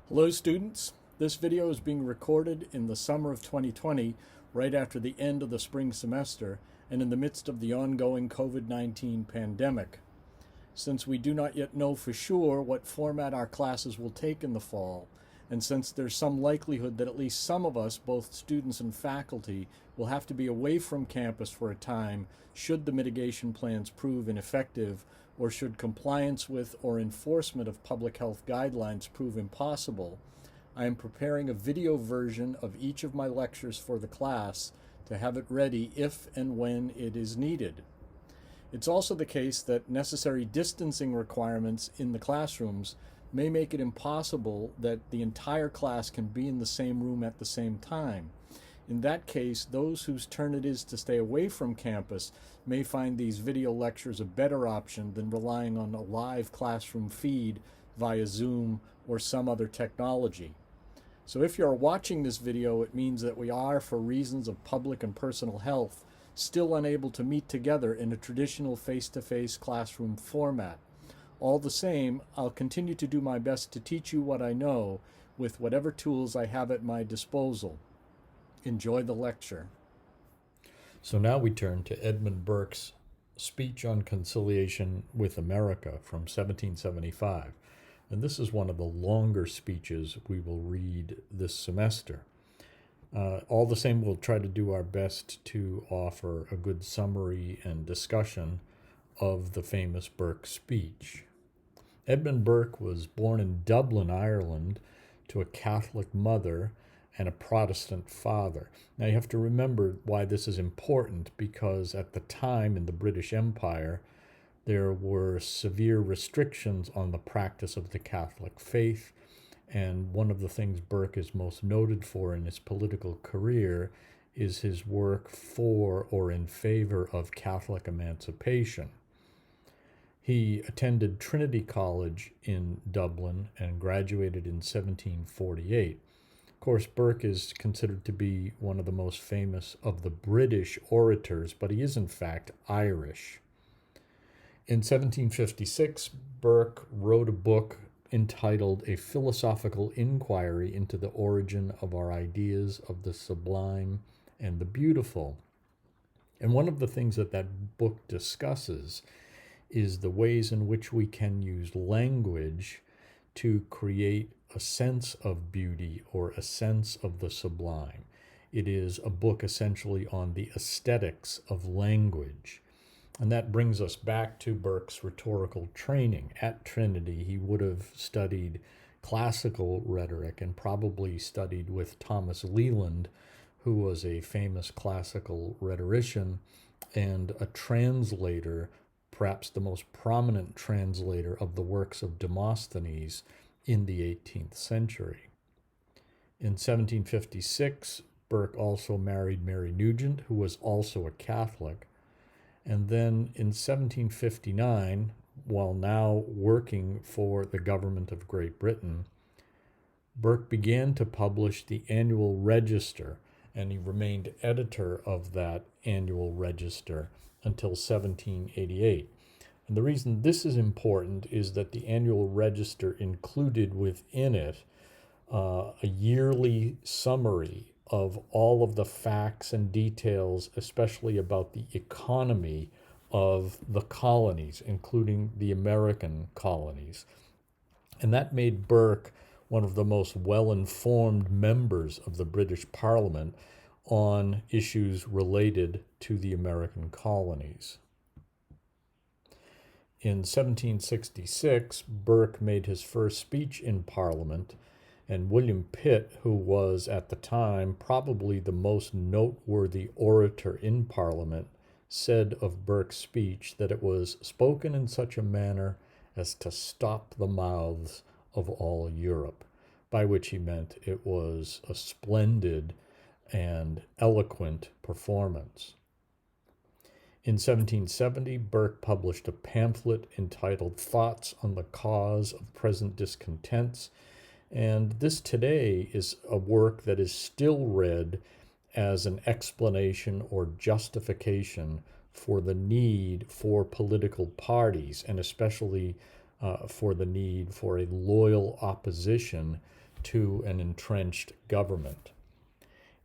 Hello students, this video is being recorded in the summer of 2020, right after the end of the spring semester and in the midst of the ongoing COVID-19 pandemic. Since we do not yet know for sure what format our classes will take in the fall, and since there's some likelihood that at least some of us, both students and faculty, will have to be away from campus for a time should the mitigation plans prove ineffective, or should compliance with or enforcement of public health guidelines prove impossible, I am preparing a video version of each of my lectures for the class to have it ready if and when it is needed. It's also the case that necessary distancing requirements in the classrooms may make it impossible that the entire class can be in the same room at the same time. In that case, those whose turn it is to stay away from campus may find these video lectures a better option than relying on a live classroom feed via Zoom or some other technology. So if you're watching this video, it means that we are, for reasons of public and personal health, still unable to meet together in a traditional face-to-face classroom format. All the same, I'll continue to do my best to teach you what I know with whatever tools I have at my disposal. Enjoy the lecture. So now we turn to Edmund Burke's speech on conciliation with America from 1775. And this is one of the longer speeches we will read this semester. All the same, we'll try to do our best to offer a good summary and discussion of the famous Burke speech. Edmund Burke was born in Dublin, Ireland, to a Catholic mother and a Protestant father. Now you have to remember why this is important, because at the time in the British Empire, there were severe restrictions on the practice of the Catholic faith, and one of the things Burke is most noted for in his political career is his work for or in favor of Catholic emancipation. He attended Trinity College in Dublin and graduated in 1748. Of course, Burke is considered to be one of the most famous of the British orators, but he is in fact Irish. In 1756, Burke wrote a book entitled A Philosophical Inquiry into the Origin of Our Ideas of the Sublime and the Beautiful. And one of the things that book discusses is the ways in which we can use language to create a sense of beauty or a sense of the sublime. It is a book essentially on the aesthetics of language. And that brings us back to Burke's rhetorical training. At Trinity, he would have studied classical rhetoric and probably studied with Thomas Leland, who was a famous classical rhetorician and a translator, perhaps the most prominent translator of the works of Demosthenes in the 18th century. In 1756, Burke also married Mary Nugent, who was also a Catholic. And then in 1759, while now working for the government of Great Britain, Burke began to publish the Annual Register, and he remained editor of that Annual Register until 1788. And the reason this is important is that the Annual Register included within it a yearly summary of all of the facts and details, especially about the economy of the colonies, including the American colonies. And that made Burke one of the most well-informed members of the British Parliament on issues related to the American colonies. In 1766, Burke made his first speech in Parliament, and William Pitt, who was at the time probably the most noteworthy orator in Parliament, said of Burke's speech that it was spoken in such a manner as to stop the mouths of all Europe, by which he meant it was a splendid and eloquent performance. In 1770, Burke published a pamphlet entitled Thoughts on the Cause of Present Discontents, and this today is a work that is still read as an explanation or justification for the need for political parties, and especially for the need for a loyal opposition to an entrenched government.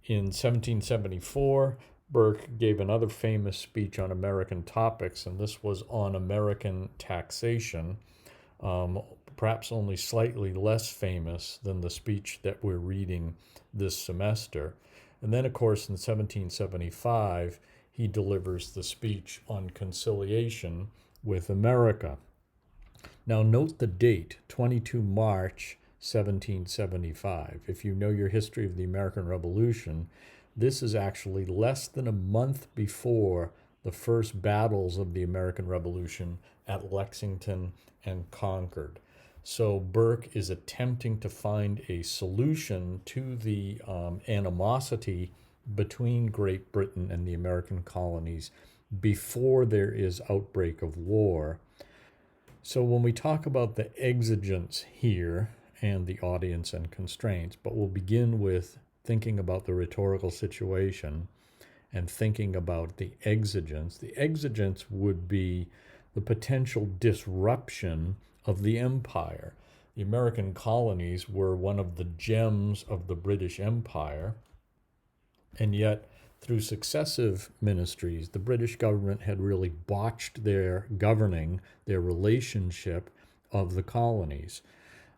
In 1774, Burke gave another famous speech on American topics, and this was on American taxation, perhaps only slightly less famous than the speech that we're reading this semester. And then, of course, in 1775, he delivers the speech on conciliation with America. Now, note the date, 22 March 1775. If you know your history of the American Revolution, this is actually less than a month before the first battles of the American Revolution at Lexington and Concord. So Burke is attempting to find a solution to the animosity between Great Britain and the American colonies before there is outbreak of war. So when we talk about the exigence here and the audience and constraints, but we'll begin with thinking about the rhetorical situation and thinking about the exigence. The exigence would be the potential disruption of the empire. The American colonies were one of the gems of the British Empire, and yet through successive ministries, the British government had really botched their governing, their relationship of the colonies.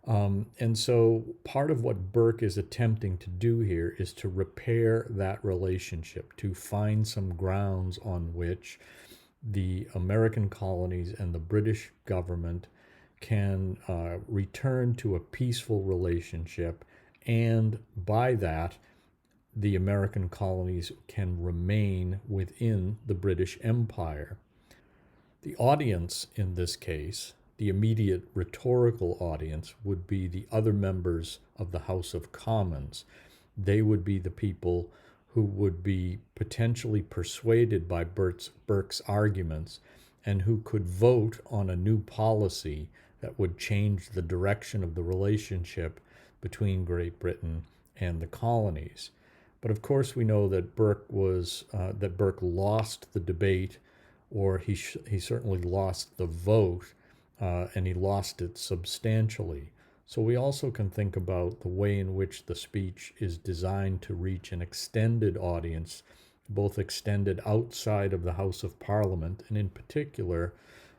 And so part of what Burke is attempting to do here is to repair that relationship, to find some grounds on which the American colonies and the British government can return to a peaceful relationship, and by that, the American colonies can remain within the British Empire. The audience in this case, the immediate rhetorical audience, would be the other members of the House of Commons. They would be the people who would be potentially persuaded by Burke's arguments and who could vote on a new policy that would change the direction of the relationship between Great Britain and the colonies. But of course, we know that Burke lost the debate, or he certainly lost the vote, and he lost it substantially. So we also can think about the way in which the speech is designed to reach an extended audience, both extended outside of the House of Parliament, and in particular,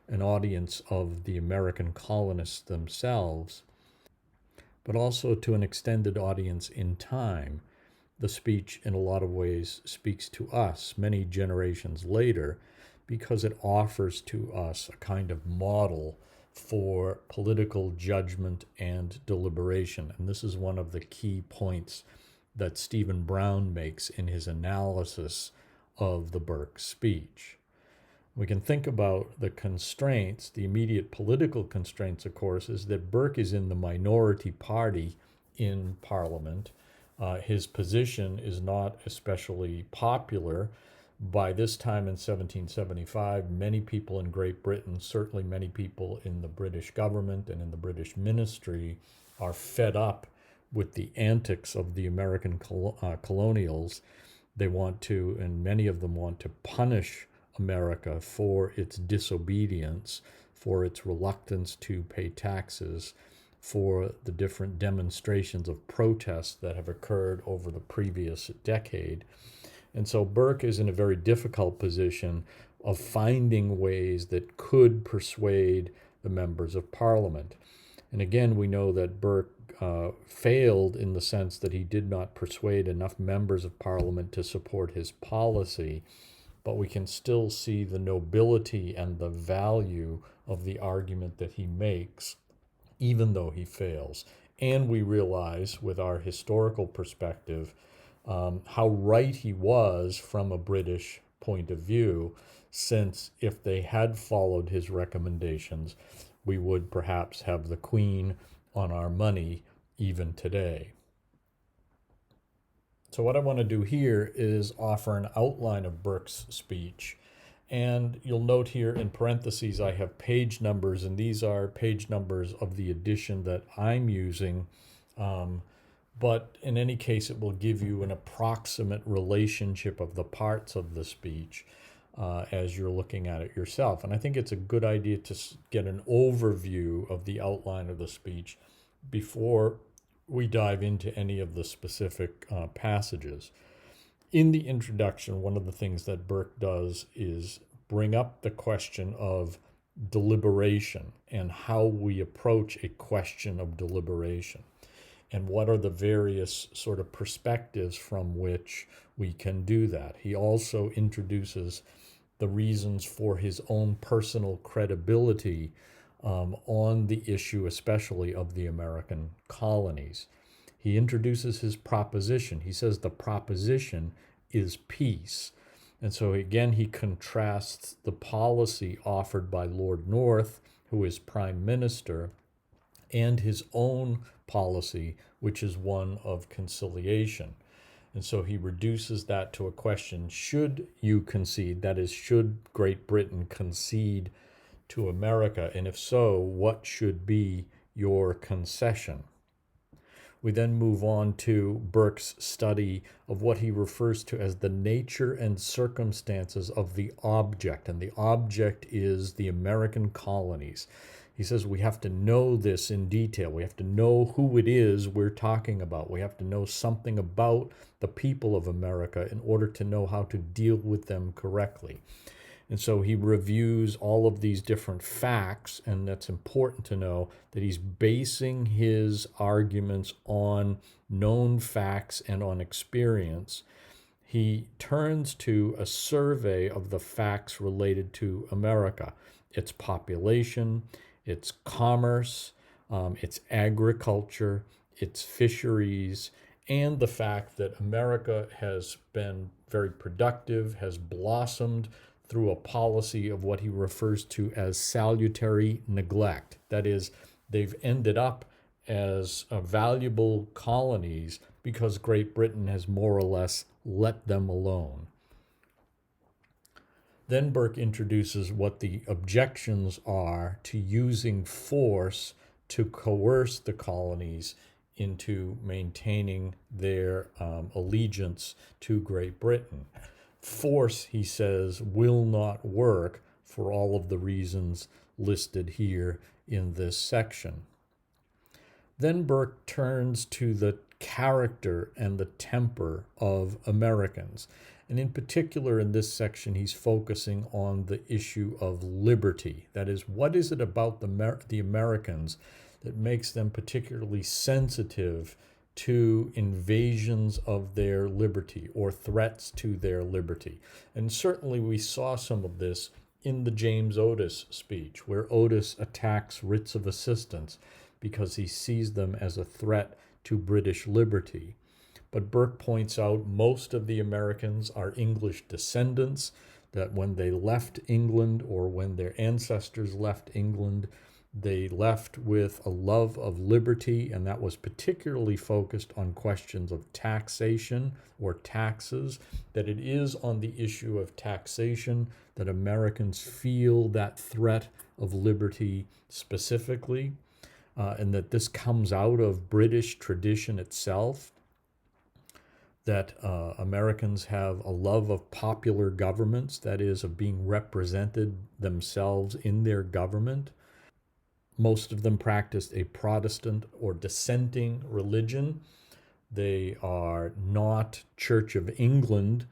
an audience of the American colonists themselves, but also to an extended audience in time. The speech, in a lot of ways, speaks to us many generations later because it offers to us a kind of model for political judgment and deliberation. And this is one of the key points that Stephen Brown makes in his analysis of the Burke speech. We can think about the constraints. The immediate political constraints, of course, is that Burke is in the minority party in Parliament. His position is not especially popular. By this time in 1775, many people in Great Britain, certainly many people in the British government and in the British ministry, are fed up with the antics of the American colonials. They want to, and many of them want to, punish America for its disobedience, for its reluctance to pay taxes, for the different demonstrations of protest that have occurred over the previous decade. And so Burke is in a very difficult position of finding ways that could persuade the members of Parliament. And again, we know that Burke failed in the sense that he did not persuade enough members of Parliament to support his policy, but we can still see the nobility and the value of the argument that he makes, even though he fails. And we realize with our historical perspective how right he was from a British point of view, since if they had followed his recommendations, we would perhaps have the Queen on our money even today. So what I want to do here is offer an outline of Burke's speech. And you'll note here in parentheses I have page numbers, and these are page numbers of the edition that I'm using. But in any case, it will give you an approximate relationship of the parts of the speech as you're looking at it yourself. And I think it's a good idea to get an overview of the outline of the speech before we dive into any of the specific passages. In the introduction, one of the things that Burke does is bring up the question of deliberation and how we approach a question of deliberation, and what are the various sort of perspectives from which we can do that. He also introduces the reasons for his own personal credibility on the issue, especially of the American colonies. He introduces his proposition. He says the proposition is peace. And so again, he contrasts the policy offered by Lord North, who is Prime Minister, and his own policy, which is one of conciliation. And so he reduces that to a question: should you concede? That is, should Great Britain concede to America? And if so, what should be your concession? We then move on to Burke's study of what he refers to as the nature and circumstances of the object. And the object is the American colonies. He says we have to know this in detail. We have to know who it is we're talking about. We have to know something about the people of America in order to know how to deal with them correctly. And so he reviews all of these different facts, and that's important to know that he's basing his arguments on known facts and on experience. He turns to a survey of the facts related to America, its population, its commerce, its agriculture, its fisheries, and the fact that America has been very productive, has blossomed through a policy of what he refers to as salutary neglect. That is, they've ended up as valuable colonies because Great Britain has more or less let them alone. Then Burke introduces what the objections are to using force to coerce the colonies into maintaining their allegiance to Great Britain. Force, he says, will not work for all of the reasons listed here in this section. Then Burke turns to the character and the temper of Americans. And in particular, in this section, he's focusing on the issue of liberty. That is, what is it about the Americans that makes them particularly sensitive to invasions of their liberty or threats to their liberty? And certainly we saw some of this in the James Otis speech, where Otis attacks writs of assistance because he sees them as a threat to British liberty. But Burke points out most of the Americans are English descendants, that when they left England or when their ancestors left England, they left with a love of liberty, and that was particularly focused on questions of taxation or taxes, that it is on the issue of taxation that Americans feel that threat of liberty specifically, and that this comes out of British tradition itself, that Americans have a love of popular governments, that is, of being represented themselves in their government. Most of them practiced a Protestant or dissenting religion. They are not Church of England,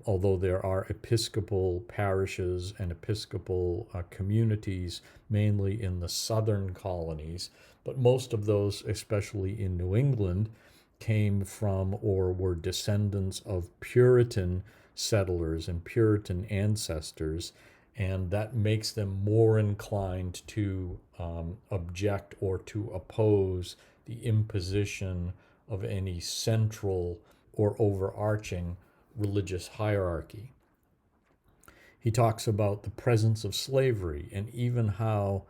although there are Episcopal parishes and Episcopal communities, mainly in the southern colonies. But most of those, especially in New England, came from or were descendants of Puritan settlers and Puritan ancestors, and that makes them more inclined to object or to oppose the imposition of any central or overarching religious hierarchy. He talks about the presence of slavery and even how,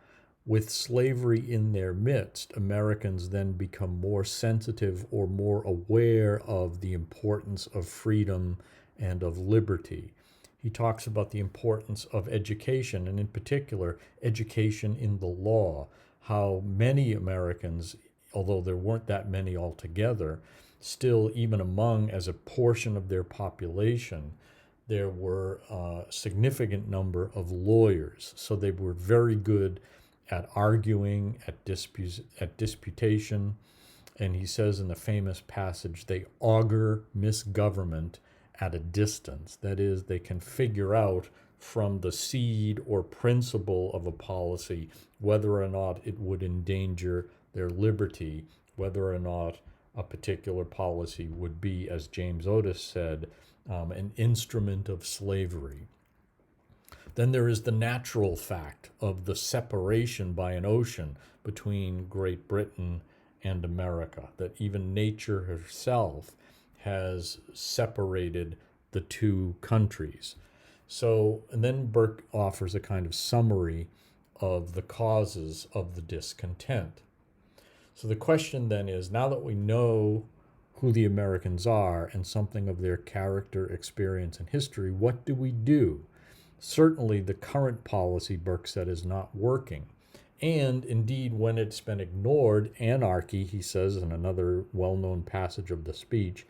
with slavery in their midst, Americans then become more sensitive or more aware of the importance of freedom and of liberty. He talks about the importance of education, and in particular, education in the law, how many Americans, although there weren't that many altogether, still, even among as a portion of their population, there were a significant number of lawyers. So they were very good at arguing, at disputation, And he says in the famous passage, they augur misgovernment at a distance. That is, they can figure out from the seed or principle of a policy whether or not it would endanger their liberty, whether or not a particular policy would be, as James Otis said, an instrument of slavery. Then there is the natural fact of the separation by an ocean between Great Britain and America, that even nature herself has separated the two countries. So, and then Burke offers a kind of summary of the causes of the discontent. So the question then is, now that we know who the Americans are and something of their character, experience, and history, what do we do? Certainly the current policy, Burke said, is not working. And indeed, when it's been ignored, anarchy, he says in another well-known passage of the speech,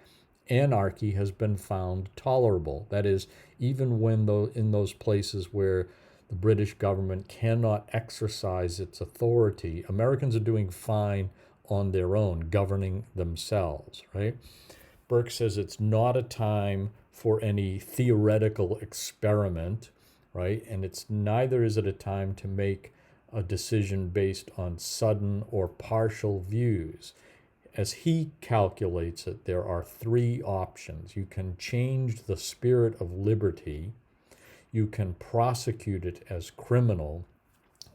anarchy has been found tolerable. That is, even when in those places where the British government cannot exercise its authority, Americans are doing fine on their own, governing themselves, right? Burke says it's not a time for any theoretical experiment, right? And it's neither is it a time to make a decision based on sudden or partial views. As he calculates it, there are three options. You can change the spirit of liberty, you can prosecute it as criminal,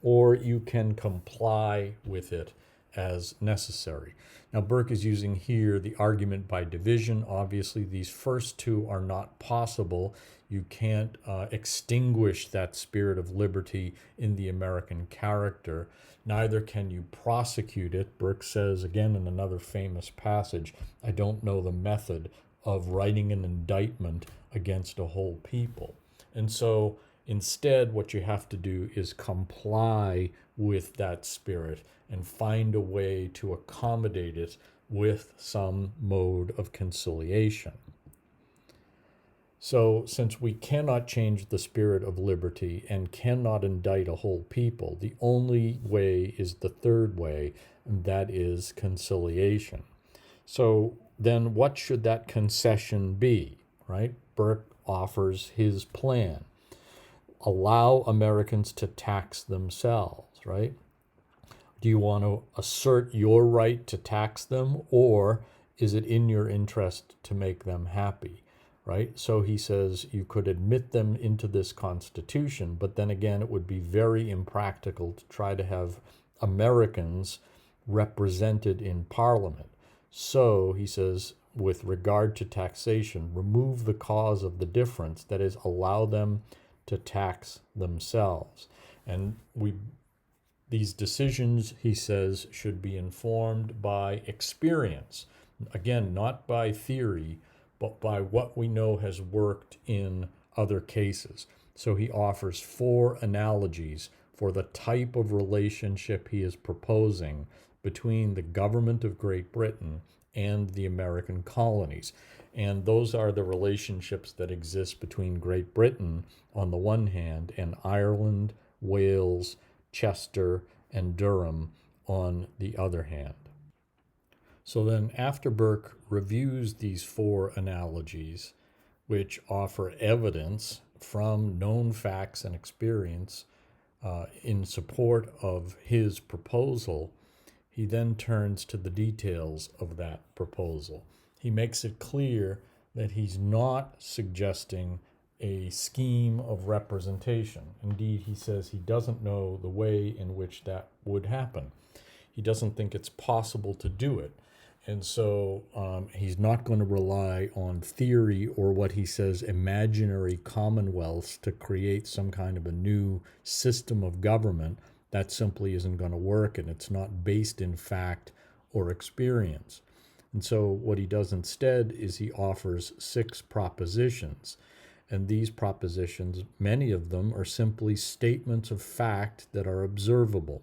or you can comply with it as necessary. Now, Burke is using here the argument by division. Obviously, these first two are not possible. You can't extinguish that spirit of liberty in the American character. Neither can you prosecute it. Burke says, again in another famous passage, I don't know the method of writing an indictment against a whole people. And so instead, what you have to do is comply with that spirit and find a way to accommodate it with some mode of conciliation. So, since we cannot change the spirit of liberty and cannot indict a whole people, the only way is the third way, and that is conciliation. So, then what should that concession be, right? Burke offers his plan. Allow Americans to tax themselves, right? Do you want to assert your right to tax them, or is it in your interest to make them happy, right? So he says you could admit them into this Constitution, but then again, it would be very impractical to try to have Americans represented in Parliament. So he says, with regard to taxation, remove the cause of the difference, that is, allow them to tax themselves. And these decisions, he says, should be informed by experience. Again, not by theory, but by what we know has worked in other cases. So he offers 4 analogies for the type of relationship he is proposing between the government of Great Britain and the American colonies. And those are the relationships that exist between Great Britain on the one hand and Ireland, Wales, Chester, and Durham on the other hand. So then after Burke reviews these 4 analogies, which offer evidence from known facts and experience in support of his proposal, he then turns to the details of that proposal. He makes it clear that he's not suggesting a scheme of representation. Indeed, he says he doesn't know the way in which that would happen. He doesn't think it's possible to do it. And so he's not going to rely on theory or what he says imaginary commonwealths to create some kind of a new system of government. That simply isn't going to work, and it's not based in fact or experience. And so what he does instead is he offers 6 propositions. And these propositions, many of them are simply statements of fact that are observable.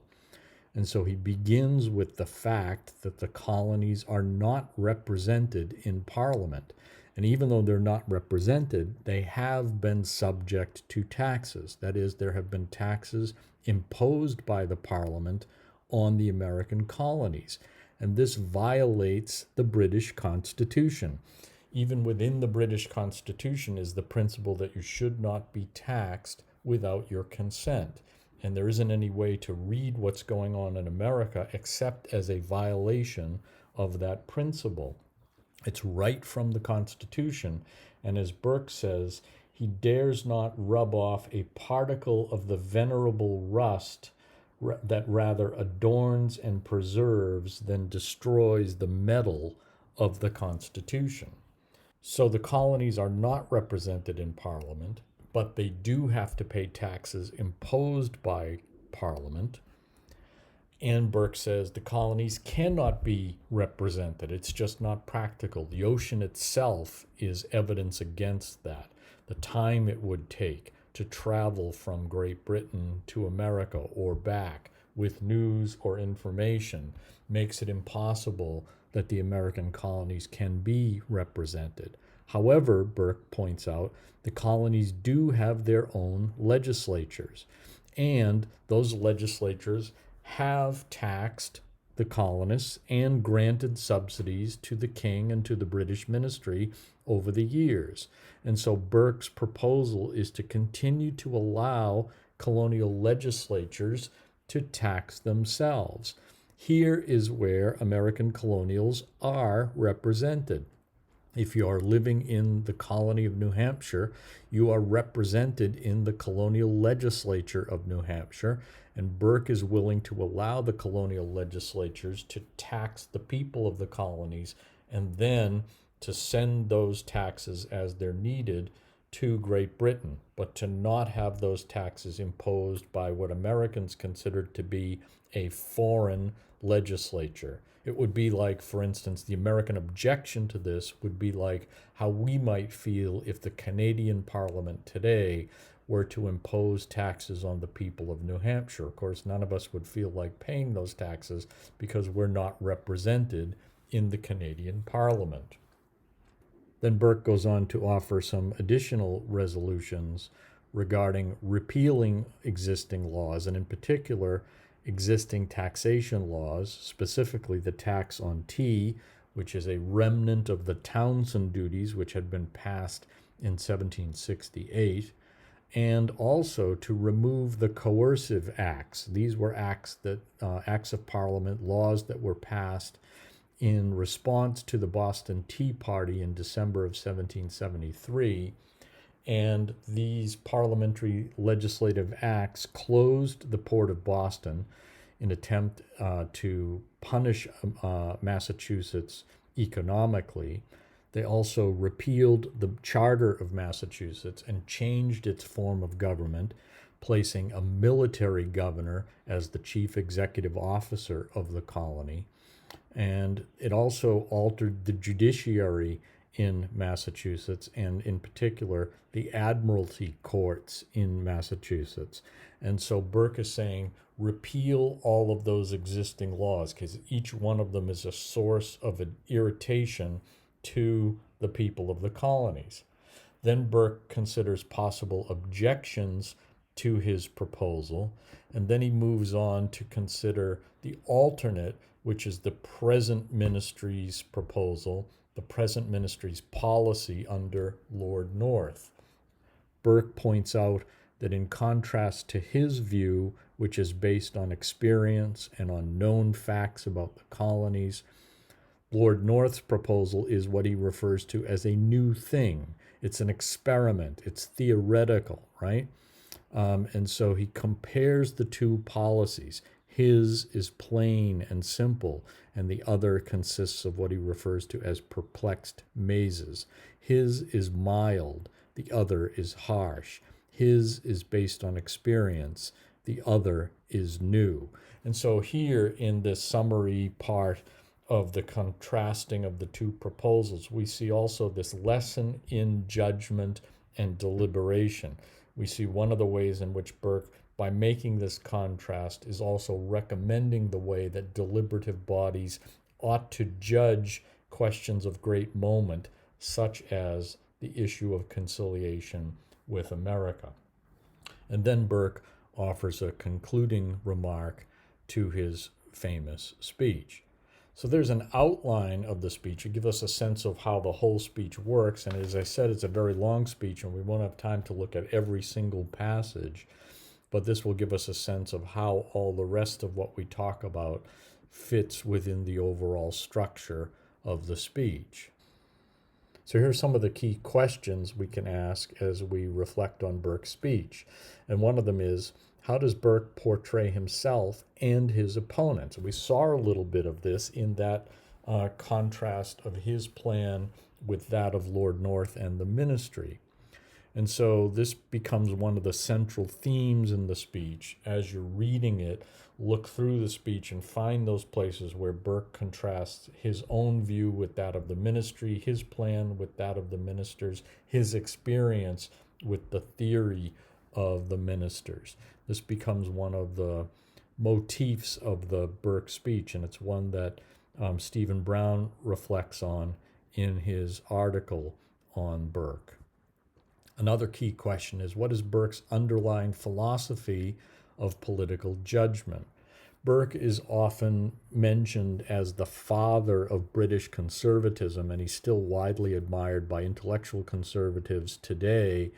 And so he begins with the fact that the colonies are not represented in Parliament. And even though they're not represented, they have been subject to taxes. That is, there have been taxes imposed by the Parliament on the American colonies. and this violates the British Constitution. Even within the British Constitution is the principle that you should not be taxed without your consent. And there isn't any way to read what's going on in America except as a violation of that principle. It's right from the Constitution, and as Burke says, he dares not rub off a particle of the venerable rust that rather adorns and preserves than destroys the metal of the Constitution. So the colonies are not represented in Parliament, but they do have to pay taxes imposed by Parliament. And Burke says the colonies cannot be represented. It's just not practical. The ocean itself is evidence against that. The time it would take to travel from Great Britain to America or back with news or information makes it impossible that the American colonies can be represented. However, Burke points out, the colonies do have their own legislatures, and those legislatures have taxed the colonists and granted subsidies to the king and to the British ministry over the years. And so Burke's proposal is to continue to allow colonial legislatures to tax themselves. Here is where American colonials are represented. If you are living in the colony of New Hampshire, you are represented in the colonial legislature of New Hampshire, and Burke is willing to allow the colonial legislatures to tax the people of the colonies and then to send those taxes as they're needed to Great Britain, but to not have those taxes imposed by what Americans considered to be a foreign legislature. It would be like, for instance, the American objection to this would be like how we might feel if the Canadian Parliament today were to impose taxes on the people of New Hampshire. Of course, none of us would feel like paying those taxes because we're not represented in the Canadian Parliament. Then Burke goes on to offer some additional resolutions regarding repealing existing laws, and in particular, existing taxation laws, specifically the tax on tea, which is a remnant of the Townshend duties which had been passed in 1768, and also to remove the coercive acts. These were acts of Parliament, laws that were passed in response to the Boston Tea Party in December of 1773. And these parliamentary legislative acts closed the port of Boston in attempt to punish Massachusetts economically. They also repealed the Charter of Massachusetts and changed its form of government, placing a military governor as the chief executive officer of the colony. And it also altered the judiciary in Massachusetts, and in particular, the admiralty courts in Massachusetts. And so Burke is saying, repeal all of those existing laws, because each one of them is a source of an irritation to the people of the colonies. Then Burke considers possible objections to his proposal, and then he moves on to consider the alternate, which is the present ministry's proposal, the present ministry's policy under Lord North. Burke points out that in contrast to his view, which is based on experience and on known facts about the colonies, Lord North's proposal is what he refers to as a new thing. It's an experiment. It's theoretical, right? And so he compares the two policies. His is plain and simple, and the other consists of what he refers to as perplexed mazes. His is mild, the other is harsh. His is based on experience, the other is new. And so here in this summary part of the contrasting of the two proposals, we see also this lesson in judgment and deliberation. We see one of the ways in which Burke, by making this contrast, is also recommending the way that deliberative bodies ought to judge questions of great moment, such as the issue of conciliation with America. And then Burke offers a concluding remark to his famous speech. So there's an outline of the speech to give us a sense of how the whole speech works. And as I said, it's a very long speech, and we won't have time to look at every single passage. But this will give us a sense of how all the rest of what we talk about fits within the overall structure of the speech. So here are some of the key questions we can ask as we reflect on Burke's speech. And one of them is, how does Burke portray himself and his opponents? We saw a little bit of this in that contrast of his plan with that of Lord North and the ministry. And so this becomes one of the central themes in the speech. As you're reading it, look through the speech and find those places where Burke contrasts his own view with that of the ministry, his plan with that of the ministers, his experience with the theory of the ministers. This becomes one of the motifs of the Burke speech, and it's one that Stephen Brown reflects on in his article on Burke. Another key question is, what is Burke's underlying philosophy of political judgment? Burke is often mentioned as the father of British conservatism, and he's still widely admired by intellectual conservatives today.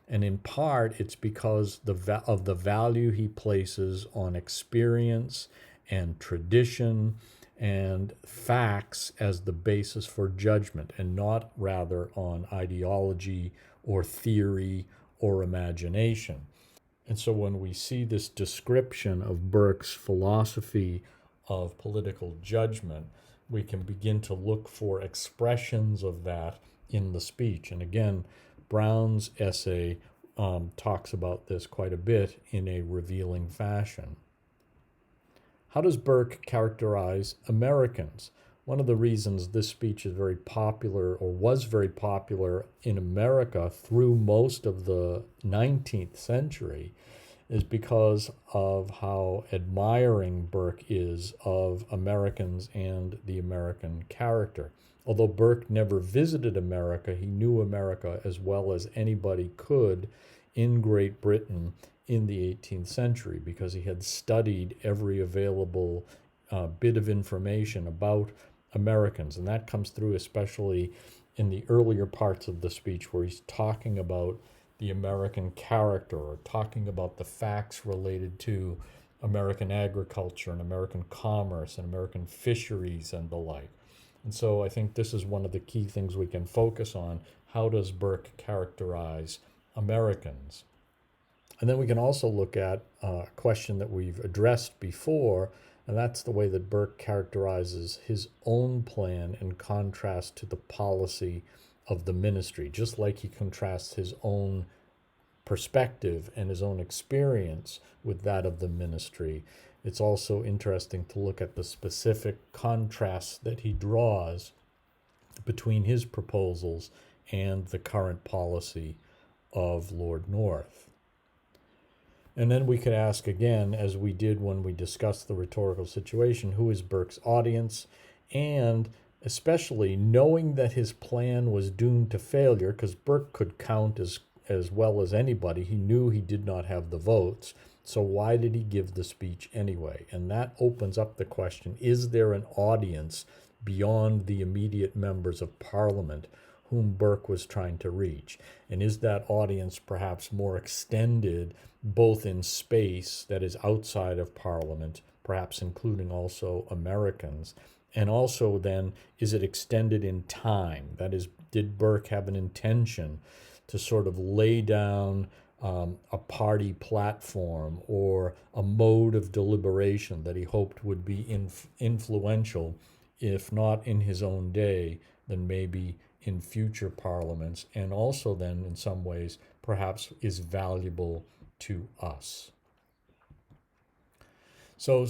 And in part, it's because of the value he places on experience and tradition and facts as the basis for judgment, and not rather on ideology or theory or imagination. And so when we see this description of Burke's philosophy of political judgment, we can begin to look for expressions of that in the speech. And again, Brown's essay talks about this quite a bit in a revealing fashion. How does Burke characterize Americans? One of the reasons this speech is very popular, or was very popular in America through most of the 19th century, is because of how admiring Burke is of Americans and the American character. Although Burke never visited America, he knew America as well as anybody could in Great Britain in the 18th century, because he had studied every available bit of information about Americans. And that comes through especially in the earlier parts of the speech, where he's talking about the American character, or talking about the facts related to American agriculture and American commerce and American fisheries and the like. And so I think this is one of the key things we can focus on. How does Burke characterize Americans? And then we can also look at a question that we've addressed before, and that's the way that Burke characterizes his own plan in contrast to the policy of the ministry. Just like he contrasts his own perspective and his own experience with that of the ministry, it's also interesting to look at the specific contrasts that he draws between his proposals and the current policy of Lord North. And then we could ask again, as we did when we discussed the rhetorical situation, who is Burkes' audience? And especially knowing that his plan was doomed to failure, because Burke could count as well as anybody, he knew he did not have the votes. So why did he give the speech anyway? And that opens up the question, is there an audience beyond the immediate members of Parliament whom Burke was trying to reach? And is that audience perhaps more extended both in space, that is outside of Parliament, perhaps including also Americans, and also then is it extended in time? That is, did Burke have an intention to sort of lay down a party platform or a mode of deliberation that he hoped would be influential, if not in his own day, then maybe in future parliaments, and also then in some ways perhaps is valuable to us. So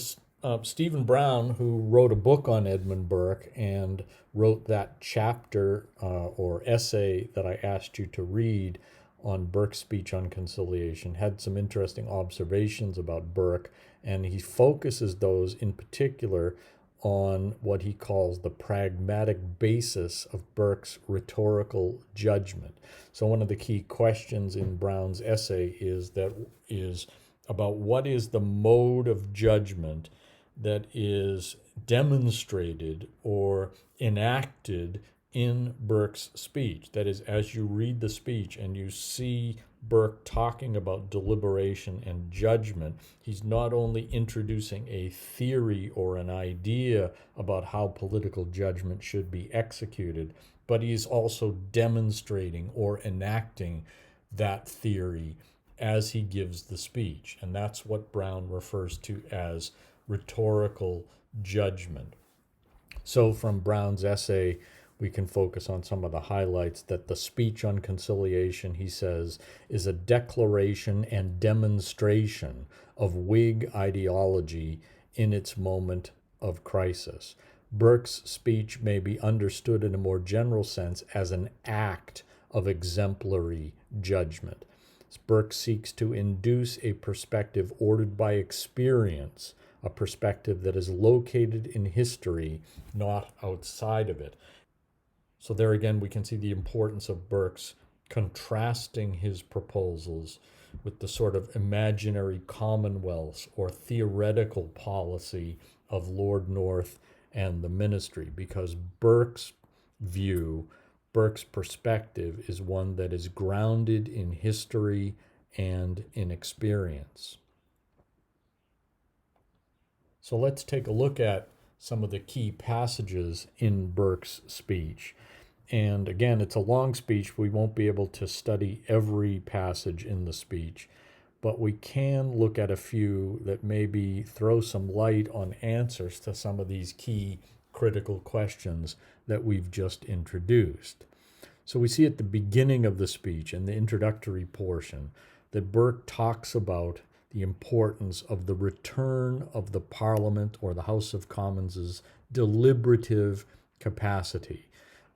Stephen Brown, who wrote a book on Edmund Burke and wrote that chapter or essay that I asked you to read on Burke's speech on conciliation, had some interesting observations about Burke, and he focuses those in particular on what he calls the pragmatic basis of Burke's rhetorical judgment. So one of the key questions in Brown's essay is about what is the mode of judgment that is demonstrated or enacted in Burke's speech. That is, as you read the speech and you see Burke talking about deliberation and judgment, he's not only introducing a theory or an idea about how political judgment should be executed, but he's also demonstrating or enacting that theory as he gives the speech. And that's what Brown refers to as rhetorical judgment. So from Brown's essay, we can focus on some of the highlights that the speech on conciliation, he says, is a declaration and demonstration of Whig ideology in its moment of crisis. Burke's speech may be understood in a more general sense as an act of exemplary judgment. Burke seeks to induce a perspective ordered by experience, a perspective that is located in history, not outside of it. So there again, we can see the importance of Burke's contrasting his proposals with the sort of imaginary commonwealths or theoretical policy of Lord North and the ministry, because Burke's view, Burke's perspective is one that is grounded in history and in experience. So let's take a look at some of the key passages in Burke's speech. And again, it's a long speech. We won't be able to study every passage in the speech, but we can look at a few that maybe throw some light on answers to some of these key critical questions that we've just introduced. So we see at the beginning of the speech, in the introductory portion, that Burke talks about the importance of the return of the Parliament or the House of Commons' deliberative capacity.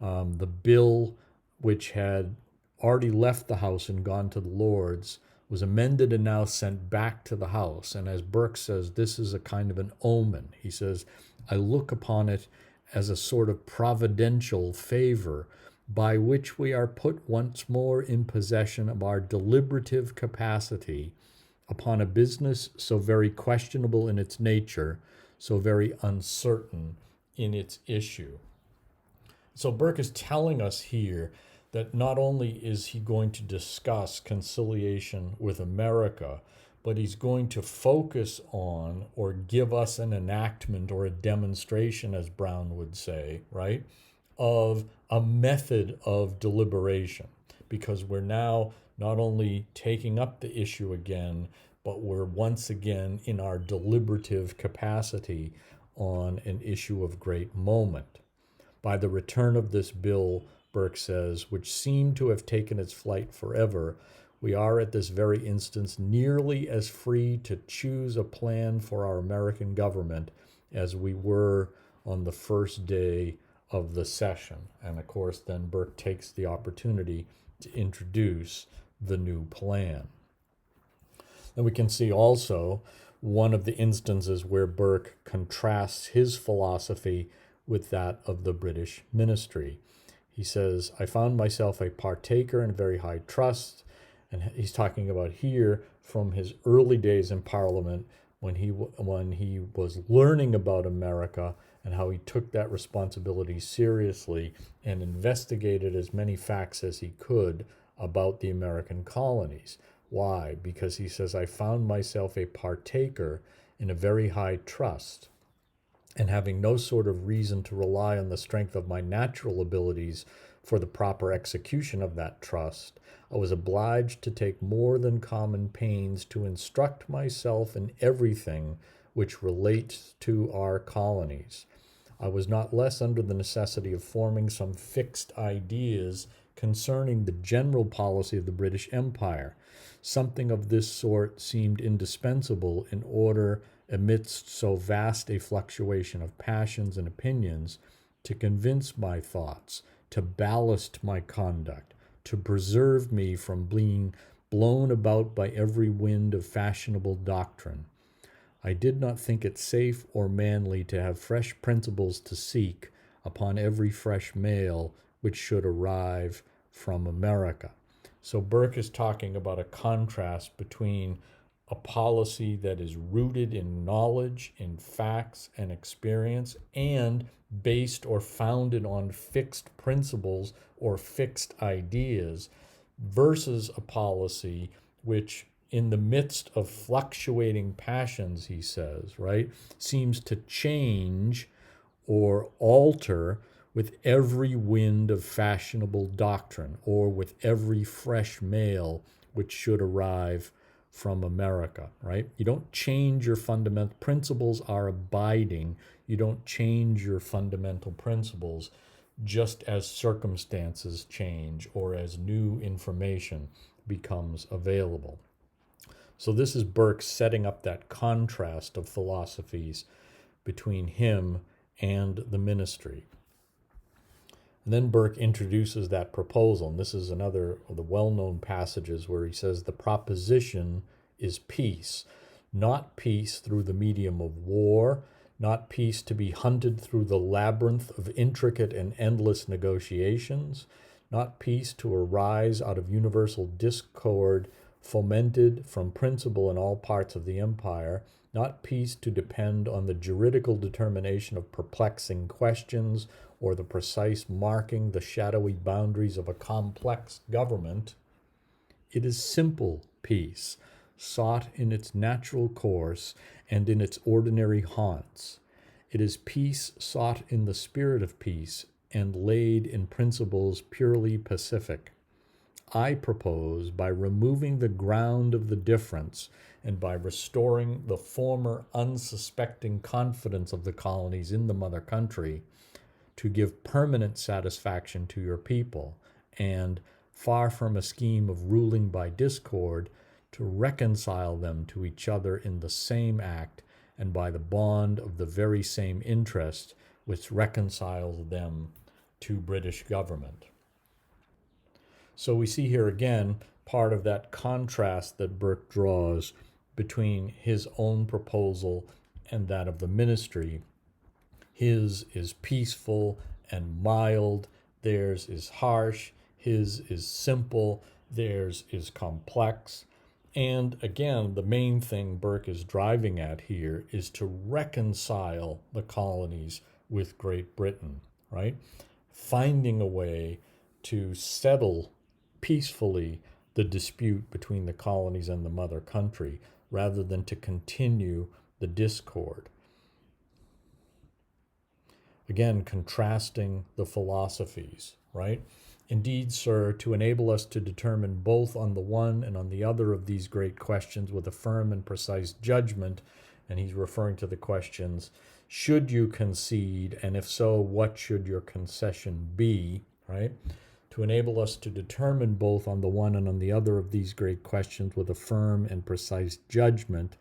The bill, which had already left the House and gone to the Lords, was amended and now sent back to the House. And as Burke says, this is a kind of an omen. He says, I look upon it as a sort of providential favor by which we are put once more in possession of our deliberative capacity upon a business so very questionable in its nature, so very uncertain in its issue. So Burke is telling us here that not only is he going to discuss conciliation with America, but he's going to focus on or give us an enactment or a demonstration, as Brown would say, right, of a method of deliberation, because we're now not only taking up the issue again, but we're once again in our deliberative capacity on an issue of great moment. By the return of this bill, Burke says, which seemed to have taken its flight forever, we are at this very instance nearly as free to choose a plan for our American government as we were on the first day of the session. And of course, then Burke takes the opportunity to introduce the new plan. And we can see also one of the instances where Burke contrasts his philosophy with that of the British ministry. He says, I found myself a partaker in very high trust. And he's talking about here from his early days in Parliament when he was learning about America and how he took that responsibility seriously and investigated as many facts as he could about the American colonies. Why? Because he says, I found myself a partaker in a very high trust, and having no sort of reason to rely on the strength of my natural abilities for the proper execution of that trust, I was obliged to take more than common pains to instruct myself in everything which relates to our colonies. I was not less under the necessity of forming some fixed ideas concerning the general policy of the British Empire. Something of this sort seemed indispensable in order, amidst so vast a fluctuation of passions and opinions, to convince my thoughts, to ballast my conduct, to preserve me from being blown about by every wind of fashionable doctrine. I did not think it safe or manly to have fresh principles to seek upon every fresh mail which should arrive from America. So Burke is talking about a contrast between a policy that is rooted in knowledge, in facts and experience, and based or founded on fixed principles or fixed ideas, versus a policy which, in the midst of fluctuating passions, he says, right, seems to change or alter with every wind of fashionable doctrine, or with every fresh mail which should arrive from America, right? You don't change your fundamental principles are abiding. You don't change your fundamental principles just as circumstances change or as new information becomes available. So this is Burke setting up that contrast of philosophies between him and the ministry. And then Burke introduces that proposal, and this is another of the well-known passages where he says the proposition is peace, not peace through the medium of war, not peace to be hunted through the labyrinth of intricate and endless negotiations, not peace to arise out of universal discord fomented from principle in all parts of the empire, not peace to depend on the juridical determination of perplexing questions or the precise marking the shadowy boundaries of a complex government. It is simple peace, sought in its natural course and in its ordinary haunts. It is peace sought in the spirit of peace and laid in principles purely pacific. I propose, by removing the ground of the difference and by restoring the former unsuspecting confidence of the colonies in the mother country, to give permanent satisfaction to your people, and, far from a scheme of ruling by discord, to reconcile them to each other in the same act and by the bond of the very same interest which reconciles them to British government. So we see here again part of that contrast that Burke draws between his own proposal and that of the ministry. His is peaceful and mild, theirs is harsh, his is simple, theirs is complex. And again, the main thing Burke is driving at here is to reconcile the colonies with Great Britain, right? Finding a way to settle peacefully the dispute between the colonies and the mother country, rather than to continue the discord. Again, contrasting the philosophies, right? Indeed, sir, to enable us to determine both on the one and on the other of these great questions with a firm and precise judgment, and he's referring to the questions, should you concede, and if so, what should your concession be, right? To enable us to determine both on the one and on the other of these great questions with a firm and precise judgment,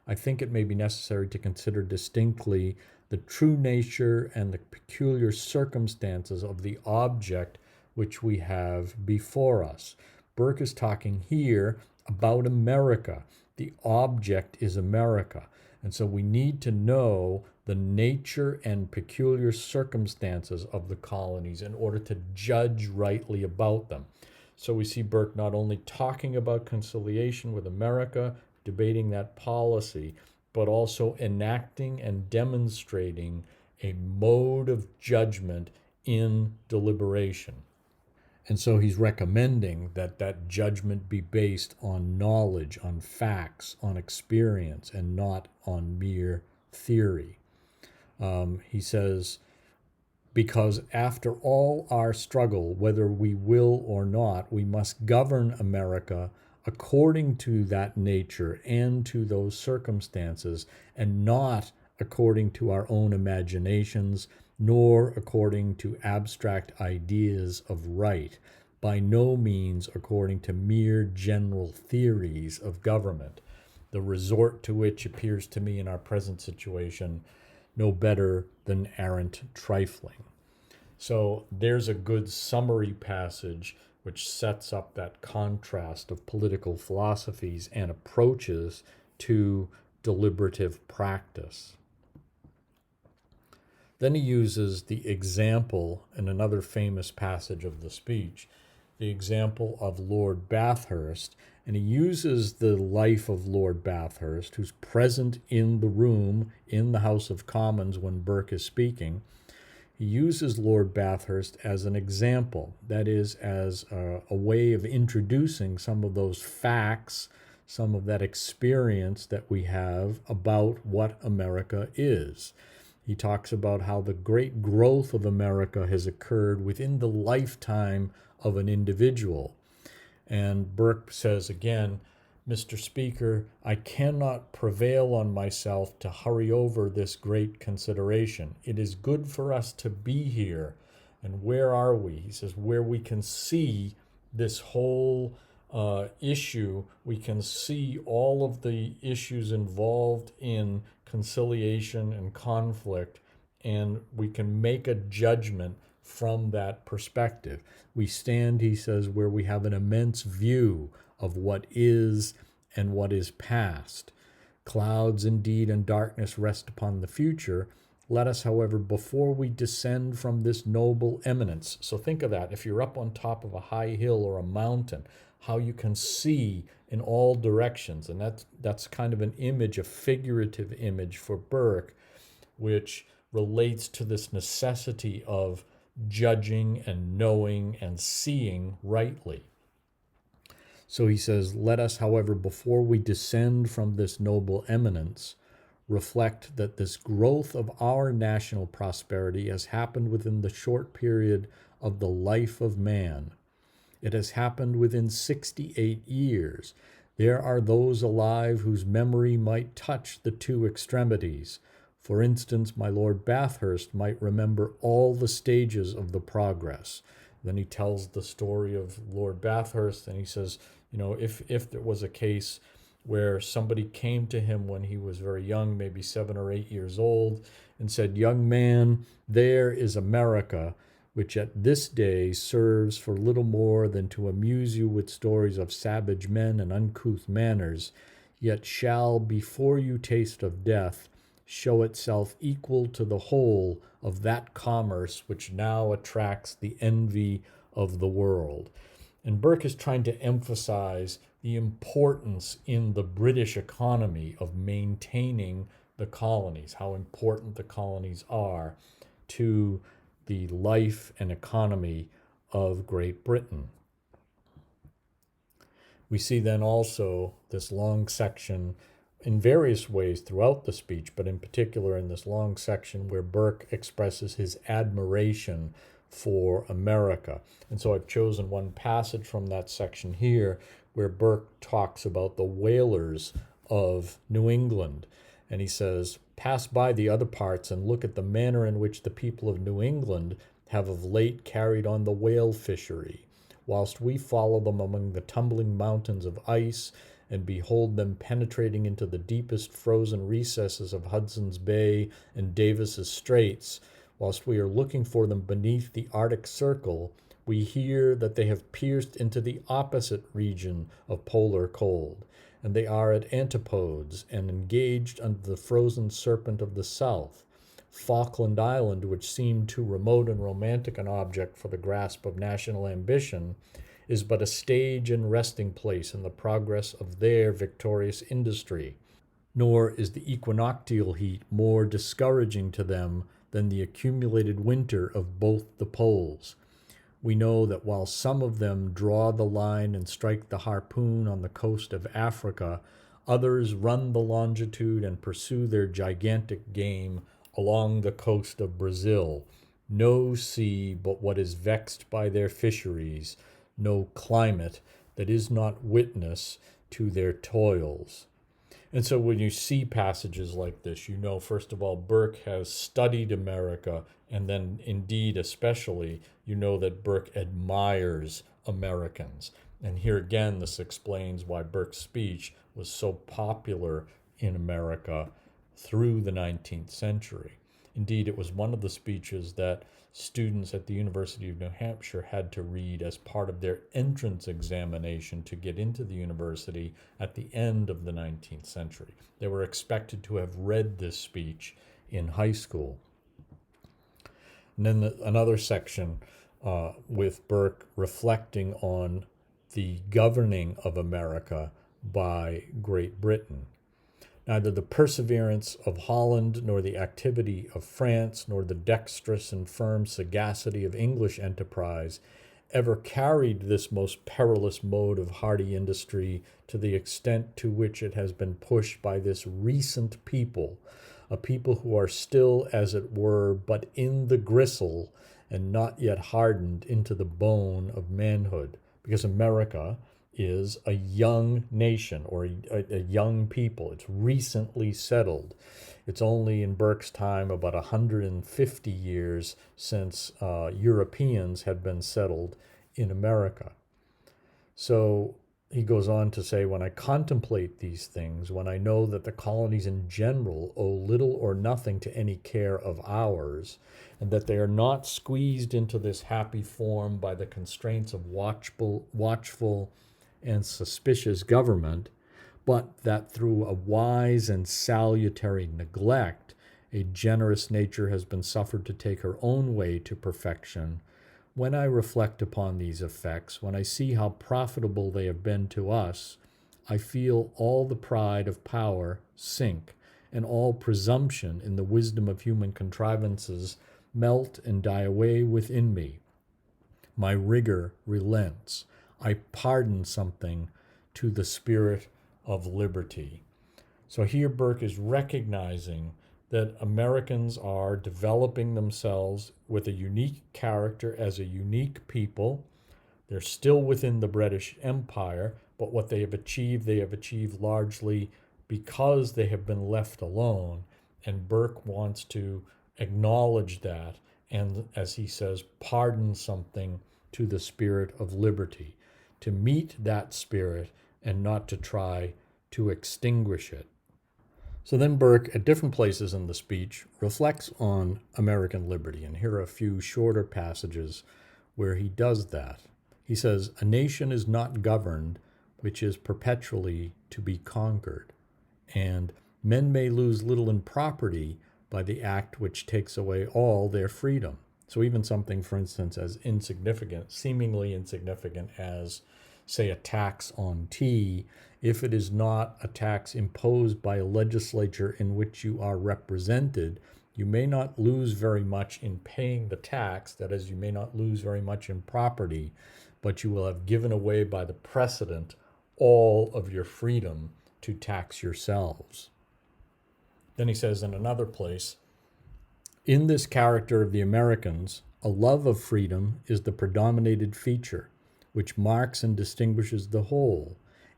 I think it may be necessary to consider distinctly the true nature and the peculiar circumstances of the object which we have before us. Burke is talking here about America. The object is America. And so we need to know the nature and peculiar circumstances of the colonies in order to judge rightly about them. So we see Burke not only talking about conciliation with America, debating that policy, but also enacting and demonstrating a mode of judgment in deliberation. And so he's recommending that that judgment be based on knowledge, on facts, on experience, and not on mere theory. He says, because after all our struggle, whether we will or not, we must govern America according to that nature and to those circumstances, and not according to our own imaginations, nor according to abstract ideas of right, by no means according to mere general theories of government, the resort to which appears to me in our present situation no better than arrant trifling. So there's a good summary passage which sets up that contrast of political philosophies and approaches to deliberative practice. Then he uses the example in another famous passage of the speech, the example of Lord Bathurst, and he uses the life of Lord Bathurst, who's present in the room in the House of Commons when Burke is speaking. He uses Lord Bathurst as an example, that is, as a way of introducing some of those facts, some of that experience that we have about what America is. He talks about how the great growth of America has occurred within the lifetime of an individual. And Burke says again, Mr. Speaker, I cannot prevail on myself to hurry over this great consideration. It is good for us to be here. And where are we? He says, where we can see this whole issue, we can see all of the issues involved in conciliation and conflict, and we can make a judgment from that perspective. We stand, he says, where we have an immense view of what is and what is past. Clouds indeed and darkness rest upon the future. Let us, however, before we descend from this noble eminence. So think of that. If you're up on top of a high hill or a mountain, how you can see in all directions. And that's kind of an image, a figurative image for Burke, which relates to this necessity of judging and knowing and seeing rightly. So he says, let us, however, before we descend from this noble eminence, reflect that this growth of our national prosperity has happened within the short period of the life of man. It has happened within 68 years. There are those alive whose memory might touch the two extremities. For instance, my Lord Bathurst might remember all the stages of the progress. Then he tells the story of Lord Bathurst, and he says, if there was a case where somebody came to him when he was very young, maybe 7 or 8 years old, and said, young man, there is America, which at this day serves for little more than to amuse you with stories of savage men and uncouth manners, yet shall, before you taste of death, show itself equal to the whole of that commerce which now attracts the envy of the world. And Burke is trying to emphasize the importance in the British economy of maintaining the colonies, how important the colonies are to the life and economy of Great Britain. We see then also this long section in various ways throughout the speech, but in particular in this long section where Burke expresses his admiration for America. And so I've chosen one passage from that section here where Burke talks about the whalers of New England. And he says, pass by the other parts and look at the manner in which the people of New England have of late carried on the whale fishery, whilst we follow them among the tumbling mountains of ice and behold them penetrating into the deepest frozen recesses of Hudson's Bay and Davis's Straits. Whilst we are looking for them beneath the Arctic Circle, we hear that they have pierced into the opposite region of polar cold, and they are at antipodes and engaged under the frozen serpent of the south. Falkland Island, which seemed too remote and romantic an object for the grasp of national ambition, is but a stage and resting place in the progress of their victorious industry. Nor is the equinoctial heat more discouraging to them than the accumulated winter of both the poles. We know that while some of them draw the line and strike the harpoon on the coast of Africa, others run the longitude and pursue their gigantic game along the coast of Brazil. No sea but what is vexed by their fisheries, no climate that is not witness to their toils. And so when you see passages like this, you know, first of all, Burke has studied America, and then indeed, especially, you know that Burke admires Americans. And here again, this explains why Burke's speech was so popular in America through the 19th century. Indeed, it was one of the speeches that students at the University of New Hampshire had to read as part of their entrance examination to get into the university at the end of the 19th century. They were expected to have read this speech in high school. And then another section with Burke reflecting on the governing of America by Great Britain. Neither the perseverance of Holland, nor the activity of France, nor the dexterous and firm sagacity of English enterprise ever carried this most perilous mode of hardy industry to the extent to which it has been pushed by this recent people, a people who are still, as it were, but in the gristle and not yet hardened into the bone of manhood, because America is a young nation or a young people. It's recently settled. It's only in Burke's time about 150 years since Europeans had been settled in America. So he goes on to say, when I contemplate these things, when I know that the colonies in general owe little or nothing to any care of ours, and that they are not squeezed into this happy form by the constraints of watchful and suspicious government, but that through a wise and salutary neglect, a generous nature has been suffered to take her own way to perfection. When I reflect upon these effects, when I see how profitable they have been to us, I feel all the pride of power sink, and all presumption in the wisdom of human contrivances melt and die away within me. My rigor relents. I pardon something to the spirit of liberty. So here Burke is recognizing that Americans are developing themselves with a unique character as a unique people. They're still within the British Empire, but what they have achieved largely because they have been left alone. And Burke wants to acknowledge that and, as he says, pardon something to the spirit of liberty, to meet that spirit and not to try to extinguish it. So then Burke, at different places in the speech, reflects on American liberty, and here are a few shorter passages where he does that. He says, "A nation is not governed which is perpetually to be conquered, and men may lose little in property by the act which takes away all their freedom." So even something, for instance, as insignificant, seemingly insignificant as, say, a tax on tea, if it is not a tax imposed by a legislature in which you are represented, you may not lose very much in paying the tax, that is, you may not lose very much in property, but you will have given away by the precedent all of your freedom to tax yourselves. Then he says in another place, "In this character of the Americans, a love of freedom is the predominated feature, which marks and distinguishes the whole.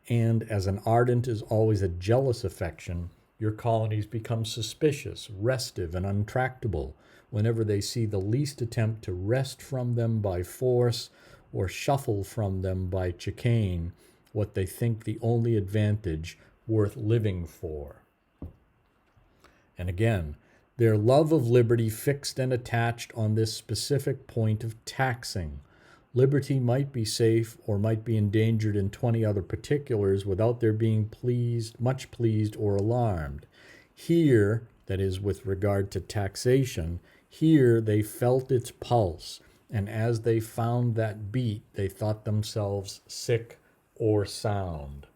And as an ardent is always a jealous affection, your colonies become suspicious, restive, and untractable whenever they see the least attempt to wrest from them by force or shuffle from them by chicane what they think the only advantage worth living for." And again, their love of liberty fixed and attached on this specific point of taxing. Liberty might be safe or might be endangered in 20 other particulars without their being much pleased or alarmed. Here, that is with regard to taxation, here they felt its pulse, and as they found that beat, they thought themselves sick or sound.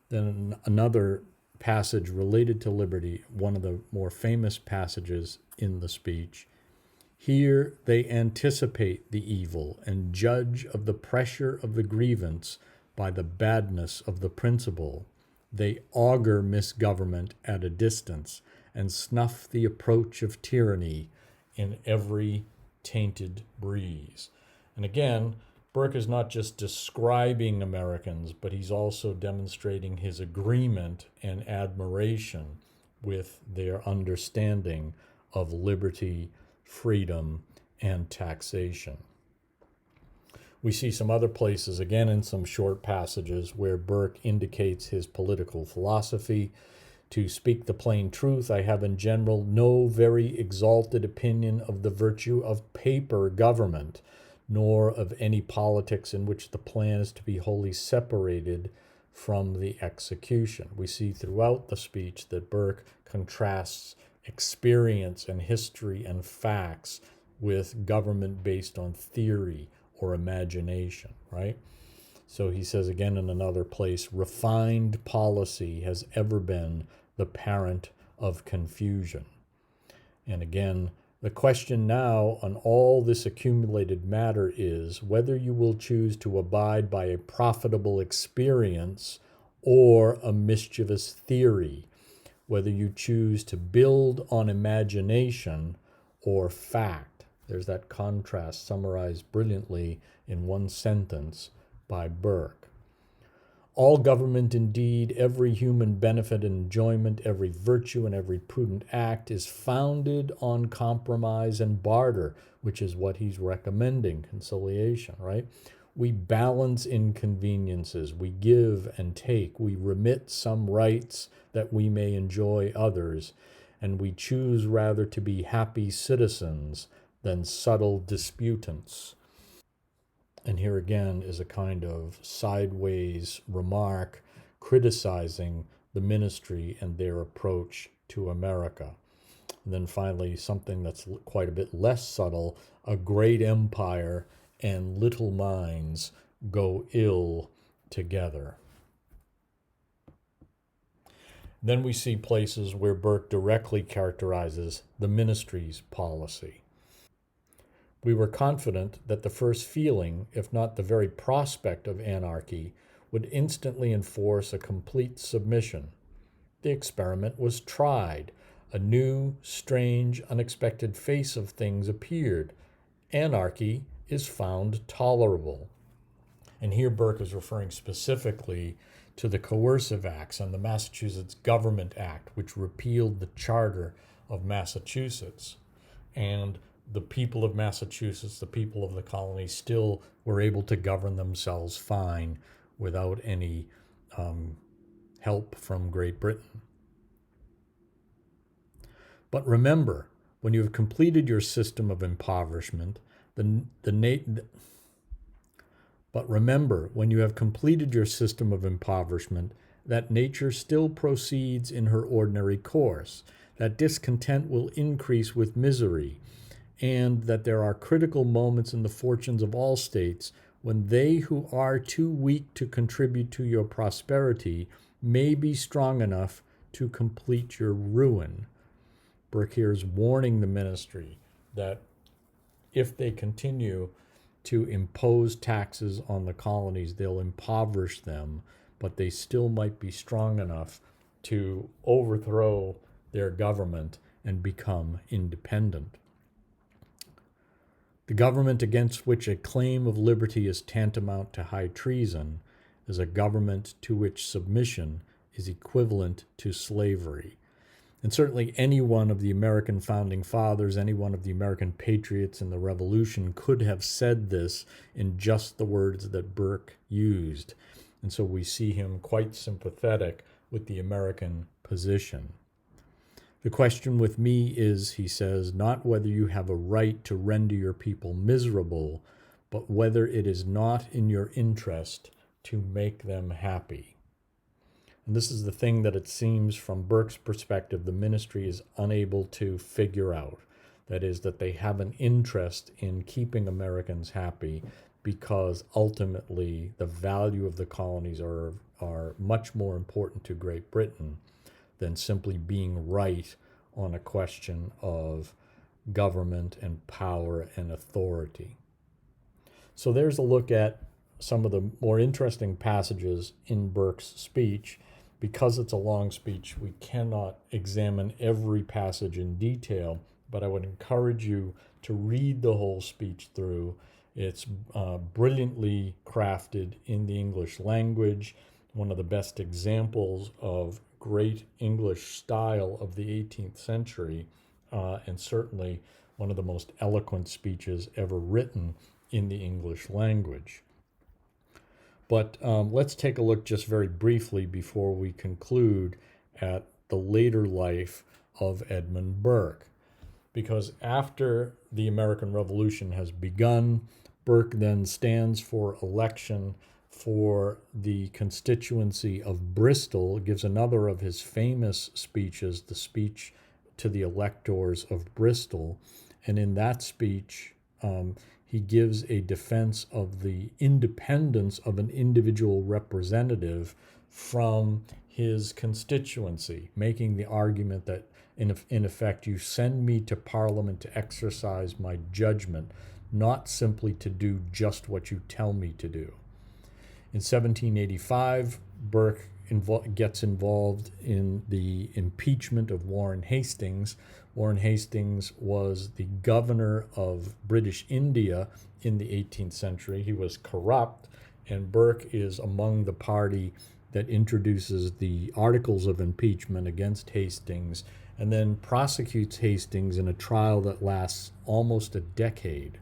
Then another passage related to liberty, one of the more famous passages in the speech. "Here they anticipate the evil and judge of the pressure of the grievance by the badness of the principle. They augur misgovernment at a distance and snuff the approach of tyranny in every tainted breeze." And again, Burke is not just describing Americans, but he's also demonstrating his agreement and admiration with their understanding of liberty, freedom, and taxation. We see some other places, again in some short passages, where Burke indicates his political philosophy. "To speak the plain truth, I have in general no very exalted opinion of the virtue of paper government, nor of any politics in which the plan is to be wholly separated from the execution." We see throughout the speech that Burke contrasts experience and history and facts with government based on theory or imagination, right? So he says again in another place, refined policy has ever been the parent of confusion. And again, the question now on all this accumulated matter is whether you will choose to abide by a profitable experience or a mischievous theory, whether you choose to build on imagination or fact. There's that contrast summarized brilliantly in one sentence by Burke. All government, indeed, every human benefit and enjoyment, every virtue and every prudent act is founded on compromise and barter, which is what he's recommending, conciliation, right? We balance inconveniences, we give and take, we remit some rights that we may enjoy others, and we choose rather to be happy citizens than subtle disputants. And here again is a kind of sideways remark criticizing the ministry and their approach to America. And then finally, something that's quite a bit less subtle, a great empire and little minds go ill together. Then we see places where Burke directly characterizes the ministry's policy. We were confident that the first feeling, if not the very prospect of anarchy, would instantly enforce a complete submission. The experiment was tried. A new, strange, unexpected face of things appeared. Anarchy is found tolerable. And here Burke is referring specifically to the coercive acts and the Massachusetts Government Act, which repealed the Charter of Massachusetts. And the people of Massachusetts, the people of the colony, still were able to govern themselves fine without any help from Great Britain. But remember, when you have completed your system of impoverishment, that nature still proceeds in her ordinary course, that discontent will increase with misery, and that there are critical moments in the fortunes of all states when they who are too weak to contribute to your prosperity may be strong enough to complete your ruin. Burke here is warning the ministry that if they continue to impose taxes on the colonies, they'll impoverish them, but they still might be strong enough to overthrow their government and become independent. The government against which a claim of liberty is tantamount to high treason is a government to which submission is equivalent to slavery. And certainly any one of the American founding fathers, any one of the American patriots in the Revolution could have said this in just the words that Burke used. And so we see him quite sympathetic with the American position. The question with me is, he says, not whether you have a right to render your people miserable, but whether it is not in your interest to make them happy. And this is the thing that it seems from Burke's perspective the ministry is unable to figure out. That is, that they have an interest in keeping Americans happy because ultimately the value of the colonies are much more important to Great Britain than simply being right on a question of government and power and authority. So there's a look at some of the more interesting passages in Burke's speech. Because it's a long speech, we cannot examine every passage in detail, but I would encourage you to read the whole speech through. It's brilliantly crafted in the English language, one of the best examples of great English style of the 18th century, and certainly one of the most eloquent speeches ever written in the English language. But let's take a look just very briefly before we conclude at the later life of Edmund Burke. Because after the American Revolution has begun, Burke then stands for election for the constituency of Bristol, gives another of his famous speeches, the speech to the electors of Bristol, And in that speech, he gives a defense of the independence of an individual representative from his constituency, making the argument that, in effect, you send me to Parliament to exercise my judgment, not simply to do just what you tell me to do. In 1785, Burke gets involved in the impeachment of Warren Hastings. Warren Hastings was the governor of British India in the 18th century. He was corrupt, and Burke is among the party that introduces the articles of impeachment against Hastings and then prosecutes Hastings in a trial that lasts almost a decade.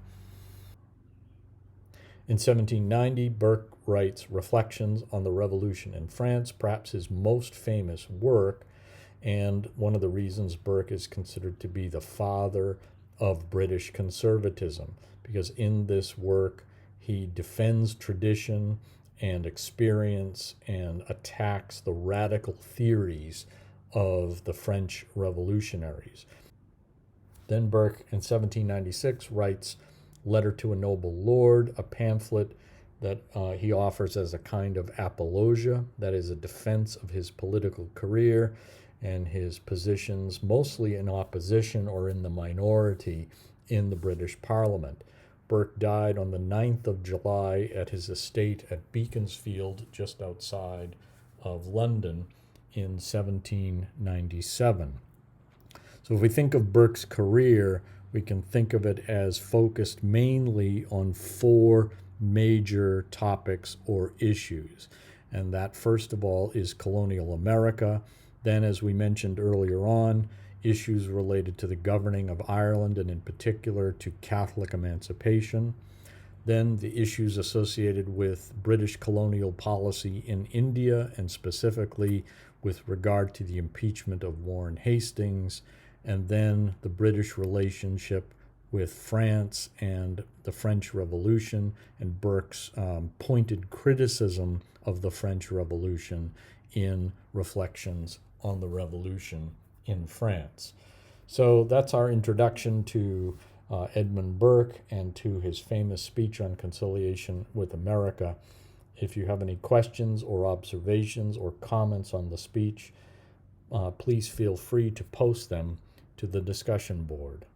In 1790, Burke writes Reflections on the Revolution in France, perhaps his most famous work, and one of the reasons Burke is considered to be the father of British conservatism, because in this work he defends tradition and experience and attacks the radical theories of the French revolutionaries. Then Burke in 1796 writes Letter to a Noble Lord, a pamphlet that he offers as a kind of apologia, that is a defense of his political career and his positions, mostly in opposition or in the minority in the British Parliament. Burke died on the 9th of July at his estate at Beaconsfield, just outside of London, in 1797. So if we think of Burke's career, we can think of it as focused mainly on four major topics or issues. And that, first of all, is colonial America. Then, as we mentioned earlier on, issues related to the governing of Ireland and in particular to Catholic emancipation. Then the issues associated with British colonial policy in India and specifically with regard to the impeachment of Warren Hastings. And then the British relationship with France and the French Revolution and Burke's pointed criticism of the French Revolution in Reflections on the Revolution in France. So that's our introduction to Edmund Burke and to his famous speech on conciliation with America. If you have any questions or observations or comments on the speech, please feel free to post them to the discussion board.